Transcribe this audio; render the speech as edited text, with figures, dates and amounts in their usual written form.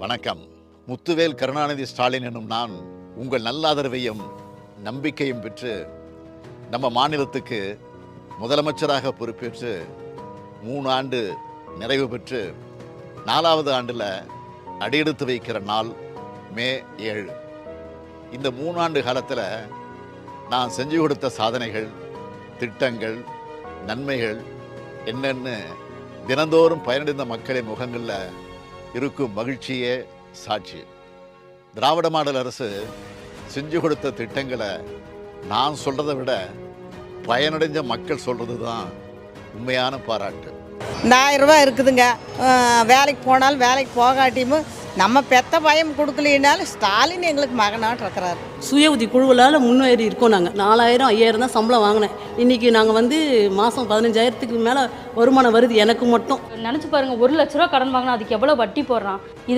வணக்கம். முத்துவேல் கருணாநிதி ஸ்டாலின் எனும் நான் உங்கள் நல்லாதரவையும் நம்பிக்கையும் பெற்று நம்ம மாநிலத்துக்கு முதலமைச்சராக பொறுப்பேற்று 3 ஆண்டு நிறைவு பெற்று 4வது ஆண்டில் அடியெடுத்து வைக்கிற நாள் மே 7. இந்த 3 ஆண்டு காலத்தில் நான் செஞ்சு கொடுத்த சாதனைகள், திட்டங்கள், நன்மைகள் என்னென்னு தினந்தோறும் பயனடைந்த மக்களின் முகங்களில் இருக்கும் மகிழ்ச்சியே சாட்சி. திராவிட மாடல் அரசு செஞ்சு கொடுத்த திட்டங்களை நான் சொல்கிறத விட பயனடைஞ்ச மக்கள் சொல்கிறது தான் உண்மையான பாராட்டு. இந்த 1000 ரூபா இருக்குதுங்க. வேலைக்கு போனாலும் வேலைக்கு போகாட்டியும் நம்ம பெத்த பயம் கொடுக்கலினாலும் ஸ்டாலின் எங்களுக்கு மகனாட்டு இருக்கிறாரு. சுய உதவி குழுவலால் முன்னேறி இருக்கோம். நாங்கள் 4000 5000 தான் சம்பளம் வாங்கினேன். இன்றைக்கி நாங்கள் மாதம் 15,000க்கு மேலே வருமானம் வருது எனக்கு மட்டும். நினச்சி பாருங்கள், 1 லட்ச ரூபா கடன் வாங்கினா அதுக்கு எவ்வளோ வட்டி போடுறான்.